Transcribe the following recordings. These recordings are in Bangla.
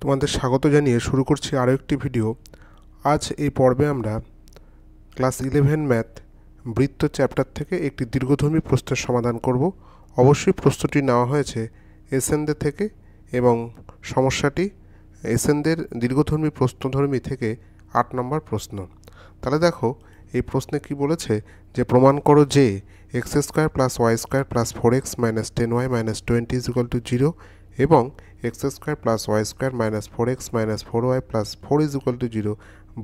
তোমাদের স্বাগত জানিয়ে শুরু করছি আরও একটি ভিডিও। আজ এই পর্বে আমরা ক্লাস 11 ম্যাথ বৃত্ত চ্যাপ্টার থেকে একটি দীর্ঘধর্মী প্রশ্নের সমাধান করব। অবশ্যই প্রশ্নটি নেওয়া হয়েছে এসএনদের থেকে এবং সমস্যাটি এসএনদের দীর্ঘধর্মী প্রশ্নধর্মী থেকে 8 নম্বর প্রশ্ন। তাহলে দেখো এই প্রশ্নে কি বলেছে যে প্রমাণ করো যে x square plus y square plus 4x minus 10y minus 20 is equal to 0 এবং x square plus y square minus 4x minus 4y plus 4 is equal to 0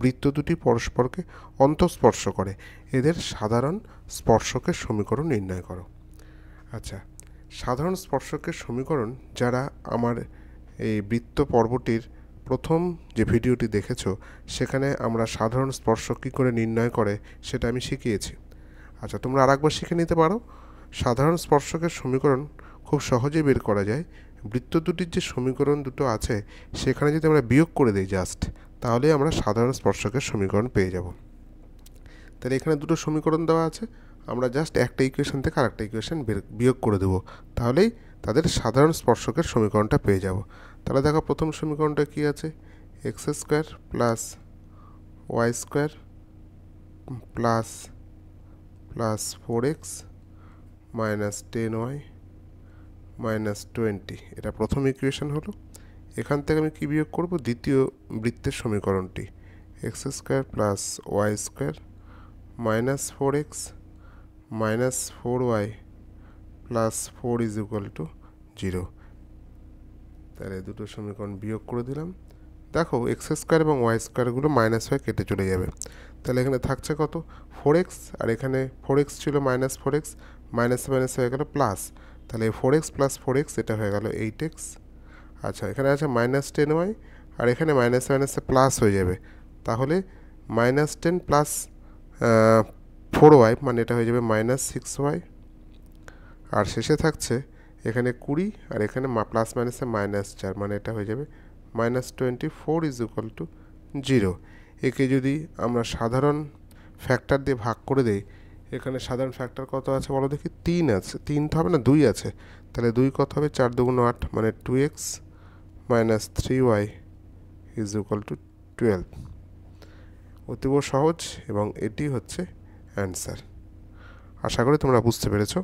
বৃত্ত দুটি পরস্পরকে অন্তঃস্পর্শ করে, এদের সাধারণ স্পর্শকের সমীকরণ নির্ণয় করো। আচ্ছা, সাধারণ স্পর্শকের সমীকরণ যারা আমার এই বৃত্ত পর্বটির প্রথম যে ভিডিওটি দেখেছো সেখানে আমরা সাধারণ স্পর্শক কী করে নির্ণয় করে সেটা আমি শিখিয়েছি। আচ্ছা, তোমরা আরেকবার শিখে নিতে পারো। সাধারণ স্পর্শকের সমীকরণ খুব সহজেই বের করা যায়। বৃত্ত দুটির যে সমীকরণ দুটো আছে সেখানে যদি আমরা বিয়োগ করে দিই জাস্ট, তাহলে আমরা সাধারণ স্পর্শকের সমীকরণ পেয়ে যাব। তাহলে এখানে দুটো সমীকরণ দেওয়া আছে, আমরা জাস্ট একটা ইকুয়েশন থেকে আরেকটা ইকুয়েশন বিয়োগ করে দেবো, তাহলেই তাদের সাধারণ স্পর্শকের সমীকরণটা পেয়ে যাব। তাহলে দেখো প্রথম সমীকরণটা কি আছে, x square plus y square plus 4x minus 10y minus 20, এটা প্রথম ইকুয়েশন হলো। এখান থেকে আমি কি বিয়োগ করব, দ্বিতীয় বৃত্তের সমীকরণটি x square plus y square minus 4x minus 4y plus 4 is equal to 0। তাহলে দুটো সমীকরণ বিয়োগ করে দিলাম। দেখো এক্স স্কোয়ার এবং ওয়াই স্কোয়ারগুলো মাইনাস হয়ে কেটে চলে যাবে। তাহলে এখানে থাকছে কত, 4x, আর এখানে 4x ছিল মাইনাস 4x, মাইনাস মাইনাস হয়ে গেল প্লাস, তাহলে 4x প্লাস 4x এটা হয়ে গেল 8x। আচ্ছা, এখানে আছে মাইনাস 10y, আর এখানে মাইনাস মাইনাসে প্লাস হয়ে যাবে, তাহলে মাইনাস 10 প্লাস 4y মানে এটা হয়ে যাবে মাইনাস 6y। আর শেষে থাকছে এখানে 20, আর এখানে প্লাস মাইনাসে মাইনাস 4 মানে এটা হয়ে যাবে মাইনাস 24 ইজ ইকুয়াল টু 0। একে যদি আমরা সাধারণ ফ্যাক্টর দিয়ে ভাগ করে দিই, এখানে সাধারণ ফ্যাক্টর কত আছে বলো দেখি, 3 আছে, 3 তো হবে না, 2 আছে। তাহলে 2 কত হবে, 4 দুগুণ 8 মানে 2x minus 3y is equal two 12। অতীব সহজ এবং এটি হচ্ছে অ্যান্সার। আশা করি তোমরা বুঝতে পেরেছো।